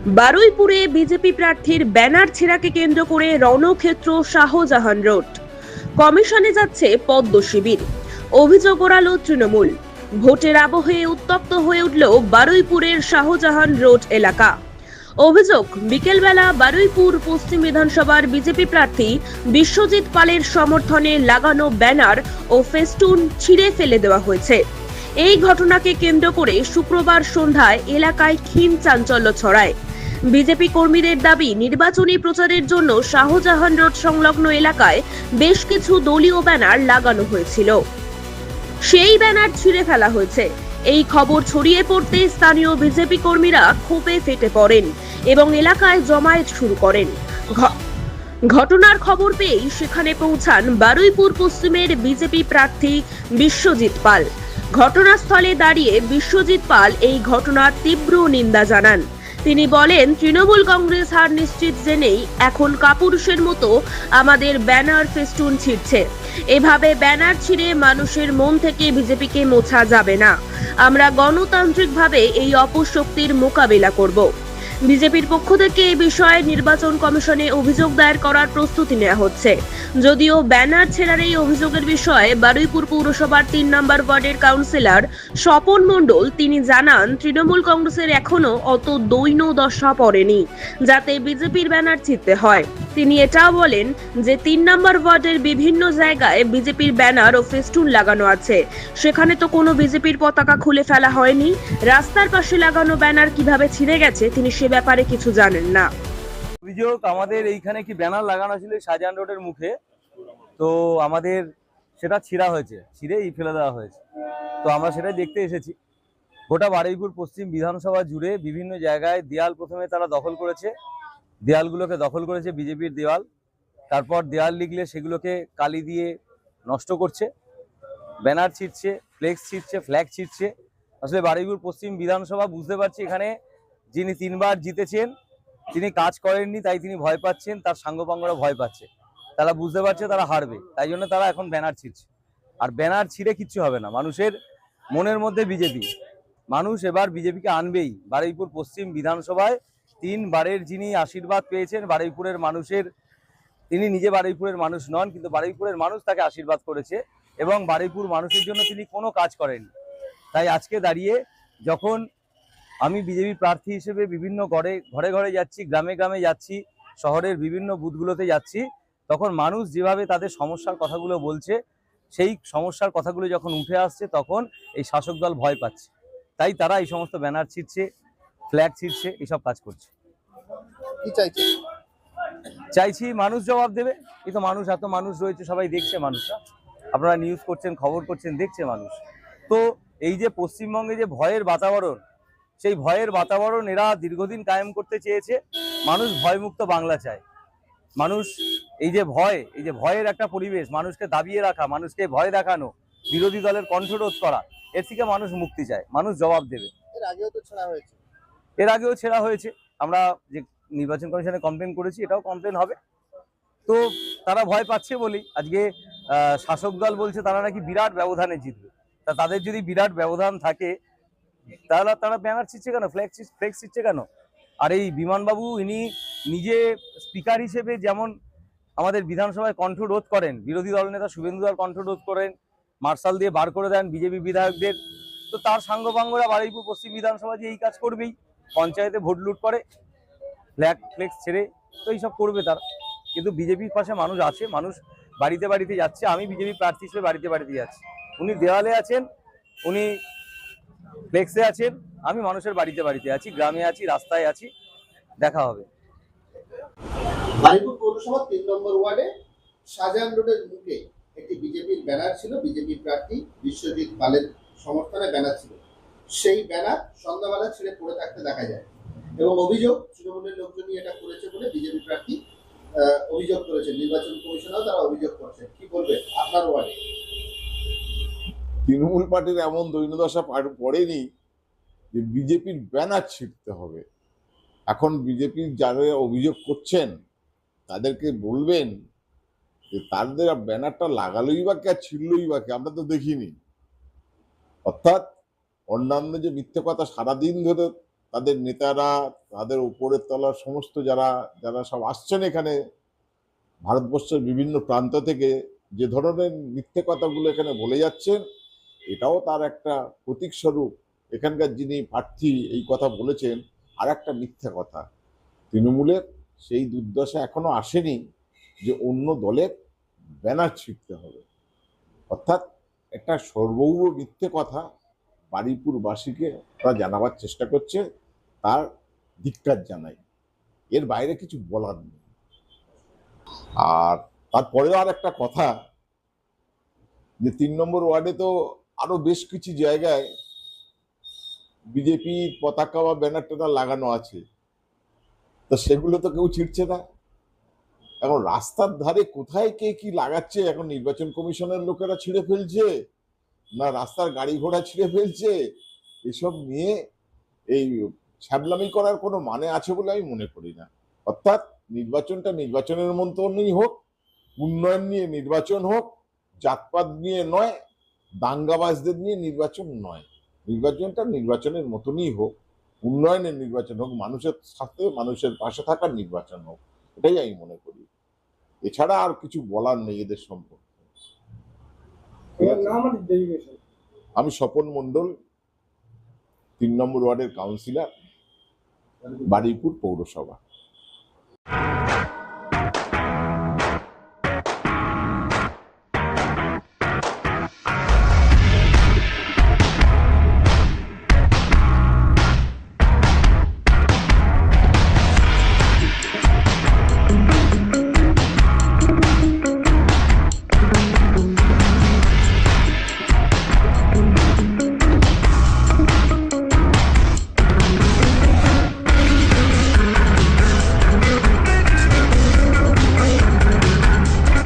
বারুইপুরে BJP প্রার্থীর banner ছেঁড়াকে কেন্দ্র করে রণক্ষেত্র শাহজাহান রোড। কমিশনে যাচ্ছে পদ্ম শিবির। অভিযোগ ওড়ালো তৃণমূল। ভোটের আবহে উত্তপ্ত হয়ে উঠল বারুইপুরের শাহজাহান রোড এলাকা। অভিযোগ, বিকেলবেলা বারুইপুর পশ্চিম বিধানসভার বিজেপি প্রার্থী বিশ্বজিৎ পালের সমর্থনে লাগানো ব্যানার ও ফেস্টুন ছিঁড়ে ফেলে দেওয়া হয়েছে। এই ঘটনাকে কেন্দ্র করে শুক্রবার সন্ধ্যায় এলাকায় ক্ষীণ চাঞ্চল্য ছড়ায়। বিজেপি কর্মীদের দাবি, নির্বাচনী প্রচারের জন্য শাহজাহান রোড সংলগ্ন এলাকায় বেশ কিছু দলীয় ব্যানার লাগানো হয়েছিল, সেই ব্যানার ছিঁড়ে ফেলা হয়েছে। এই খবর ছড়িয়ে পড়তে স্থানীয় বিজেপি কর্মীরা ক্ষোভে ফেটে পড়েন এবং এলাকায় জমায়েত শুরু করেন। ঘটনার খবর পেয়েই সেখানে পৌঁছান বারুইপুর পশ্চিমের বিজেপি প্রার্থী বিশ্বজিৎ পাল। ঘটনাস্থলে দাঁড়িয়ে বিশ্বজিৎ পাল এই ঘটনার তীব্র নিন্দা জানান। তিনি বলেন, তৃণমূল কংগ্রেস হার নিশ্চিত জেনেই এখন কাপুরুষের মতো আমাদের ব্যানার ফেস্টুন ছিঁড়ছে। এভাবে ব্যানার ছিঁড়ে মানুষের মন থেকে বিজেপিকে মোছা যাবে না। আমরা গণতান্ত্রিকভাবে এই অপশক্তির মোকাবিলা করব। বিজেপির পক্ষ থেকে এই বিষয়ে নির্বাচন কমিশনে অভিযোগ দায়ের করার প্রস্তুতি নেওয়া হচ্ছে। যদিও ব্যানার ছেঁড়ার এই অভিযোগের বিষয়ে বারুইপুর পৌরসভার ৩ নম্বর ওয়ার্ডের কাউন্সিলর স্বপন মণ্ডল তিনি জানান, তৃণমূল কংগ্রেসের এখনো অত দৈন্য দশা পড়েনি যাতে বিজেপির ব্যানার ছিঁড়তে হয়। তিনি এটাও বলেন যে ৩ নম্বর ওয়ার্ডের বিভিন্ন জায়গায় বিজেপির ব্যানার ও ফেস্টুন লাগানো আছে, সেখানে তো কোনো বিজেপির পতাকা খুলে ফেলা হয়নি। রাস্তার পাশে লাগানো ব্যানার কিভাবে ছিঁড়ে গেছে তিনি সে ব্যাপারে কিছু জানেন না। অভিযোগ, আমাদের এইখানে কি ব্যানার লাগানো ছিল শাহজাহান রোডের মুখে, তো আমাদের সেটা ছিঁড়া হয়েছে, ছিঁড়েই ফেলে দেওয়া হয়েছে। তো আমরা সেটাই দেখতে এসেছি। গোটা বারুইপুর পশ্চিম বিধানসভা জুড়ে বিভিন্ন জায়গায় দেয়াল প্রথমে তারা দখল করেছে, দেয়ালগুলোকে দখল করেছে বিজেপির দেওয়াল। তারপর দেয়াল লিখলে সেগুলোকে কালি দিয়ে নষ্ট করছে, ব্যানার ছিঁড়ছে, ফ্লেক্স ছিঁড়ছে, ফ্ল্যাগ ছিঁড়ছে। আসলে বারুইপুর পশ্চিম বিধানসভা বুঝতে পারছি এখানে যিনি 3 বার জিতেছেন তিনি কাজ করেননি, তাই তিনি ভয় পাচ্ছেন, তার সাঙ্গপাঙ্গরা ভয় পাচ্ছে। তারা বুঝতে পারছে তারা হারবে, তাই জন্য তারা এখন ব্যানার ছিঁড়ছে। আর ব্যানার ছিঁড়ে কিচ্ছু হবে না। মানুষের মনের মধ্যে বিজেপি, মানুষ এবার বিজেপিকে আনবেই। বারুইপুর পশ্চিম বিধানসভায় 3 বারের যিনি আশীর্বাদ পেয়েছেন বারুইপুরের মানুষের, তিনি নিজে বারুইপুরের মানুষ নন, কিন্তু বারুইপুরের মানুষ তাকে আশীর্বাদ করেছে এবং বারুইপুর মানুষের জন্য তিনি কোনো কাজ করেননি। তাই আজকে দাঁড়িয়ে যখন আমি বিজেপি প্রার্থী হিসেবে বিভিন্ন ঘরে ঘরে যাচ্ছি, গ্রামে গ্রামে যাচ্ছি, শহরের বিভিন্ন বুথগুলোতে যাচ্ছি, তখন মানুষ যেভাবে তাদের সমস্যার কথাগুলো বলছে, সেই সমস্যার কথাগুলো যখন উঠে আসছে তখন এই শাসক দল ভয় পাচ্ছে। তাই তারা এই সমস্ত ব্যানার ছিঁড়ছে, ফ্ল্যাগ ছিঁড়ছে, এইসব কাজ করছে। কি চাইছে? চাইছি মানুষ জবাব দেবে। এই তো মানুষ, এত মানুষ রয়েছে, সবাই দেখছে, মানুষরা, আপনারা নিউজ করছেন, খবর করছেন, দেখছে মানুষ। তো এই যে পশ্চিমবঙ্গে যে ভয়ের বাতাবরণ, সেই ভয়ের বাতাবরণ এরা দীর্ঘদিন কায়েম করতে চেয়েছে। মানুষ ভয়মুক্ত বাংলা চায়। মানুষ এই যে ভয়ের একটা পরিবেশ, মানুষকে দাবিয়ে রাখা, মানুষকে ভয় দেখানো, বিরোধী দলের কণ্ঠরোধ করা, এর থেকে মানুষ মুক্তি চায়। মানুষ জবাব দেবে। এর আগেও তো ছেড়া হয়েছে। এর আগেও ছেঁড়া হয়েছে। আমরা যে নির্বাচন কমিশনে কমপ্লেন করেছি, এটাও কমপ্লেন হবে। তো তারা ভয় পাচ্ছে বলেই আজকে শাসক দল বলছে তারা নাকি বিরাট ব্যবধানে জিতবে। তা তাদের যদি বিরাট ব্যবধান থাকে তাহলে তারা ব্যানার ছিঁড়ছে কেন, ফ্লেক্স ছিঁড়ছে কেন? আর এই বিমানবাবু ইনি নিজে স্পিকার হিসেবে যেমন আমাদের বিধানসভায় কণ্ঠ রোধ করেন, বিরোধী দল নেতা শুভেন্দু দল কণ্ঠ রোধ করেন, মার্শাল দিয়ে বার করে দেন বিজেপি বিধায়কদের, তো তার সাঙ্গপাঙ্গরা বারুইপুর পশ্চিম বিধানসভা যে এই কাজ করবেই। পঞ্চায়েতে ভোট লুট করে, ফ্লেক্স ছেড়ে, তো এইসব করবে তারা। কিন্তু বিজেপির পাশে মানুষ আছে, মানুষ বাড়িতে বাড়িতে যাচ্ছে। আমি বিজেপি প্রার্থী হিসেবে বাড়িতে বাড়িতে যাচ্ছি। উনি দেওয়ালে আছেন, উনি ফ্লেক্সে আছেন, আমি মানুষের বাড়িতে বাড়িতে আছি, গ্রামে আছি, রাস্তায় আছি। দেখা হবে। বারুইপুর পৌরসভার 3 নম্বর ওয়ার্ডে শাহজাহান রোডের মুখে একটি বিজেপির ব্যানার ছিল, বিজেপি প্রার্থী বিশ্বজিৎ পালের সমর্থনে ব্যানার ছিল। সেই ব্যানার সন্ধ্যাবেলা ছিঁড়ে পড়ে থাকতে দেখা যায় এবং অভিযোগ তৃণমূলের লোকজনই এটা করেছে বলে বিজেপি প্রার্থী অভিযোগ করেছে। নির্বাচন কমিশনেও তারা অভিযোগ করছে। কি বলবে আপনার ওয়ার্ডে? তৃণমূল পার্টির এমন দৈন্যদশা পড়েনি যে বিজেপির ব্যানার ছিঁড়তে হবে। এখন বিজেপি যারা অভিযোগ করছেন তাদেরকে বলবেন যে তাদের ব্যানারটা লাগালোই বা কে আর ছিঁড়লই বা কে, আমরা তো দেখিনি। অর্থাৎ অন্যান্য যে মিথ্যে কথা সারাদিন ধরে তাদের নেতারা, তাদের উপরের তলার সমস্ত যারা যারা সব আসছেন এখানে ভারতবর্ষের বিভিন্ন প্রান্ত থেকে, যে ধরনের মিথ্যে কথাগুলো এখানে বলে যাচ্ছেন, এটাও তার একটা প্রতীক স্বরূপ। এখানকার যিনি প্রার্থী এই কথা বলেছেন, আর একটা মিথ্যে কথা। তৃণমূলের সেই দুর্দশা এখনো আসেনি যে অন্য দলের ব্যানার ছিঁড়তে হবে, অর্থাৎ একটা সর্বৌর মিথ্যে কথা বারুইপুরবাসীকে তারা জানাবার চেষ্টা করছে, তার ধিক্কার জানাই। এর বাইরে কিছু বলার নেই। আর তারপরেও আর একটা কথা, যে 3 নম্বর ওয়ার্ডে তো আরো বেশ কিছু জায়গায় বিজেপি পতাকা বা ব্যানার ট্যানার লাগানো আছে, তো সেগুলো তো কেউ ছিঁড়ছে না। এখন রাস্তার ধারে কোথায় কে কি লাগাচ্ছে, এখন নির্বাচন কমিশনের লোকেরা ছিঁড়ে ফেলছে, না রাস্তার গাড়ি ঘোড়া ছিঁড়ে ফেলছে, এসব নিয়ে এই ছ্যাবলামি করার কোনো মানে আছে বলে আমি মনে করি না। অর্থাৎ নির্বাচনটা নির্বাচনের মতনই হোক, উন্নয়ন নিয়ে নির্বাচন হোক, জাতপাত নিয়ে নয়, দাঙ্গাবাজদের নিয়ে নির্বাচন নয়। নির্বাচনটা নির্বাচনের মতনই হোক, উন্নয়নের নির্বাচন হোক, মানুষের সাথে মানুষের পাশে থাকার নির্বাচন হোক, এটাই আমি মনে করি। এছাড়া আর কিছু বলার নেই এদের সম্পর্কে। ঠিক আছে? আমি স্বপন মণ্ডল, 3 নম্বর ওয়ার্ডের কাউন্সিলর, বারুইপুর পৌরসভা।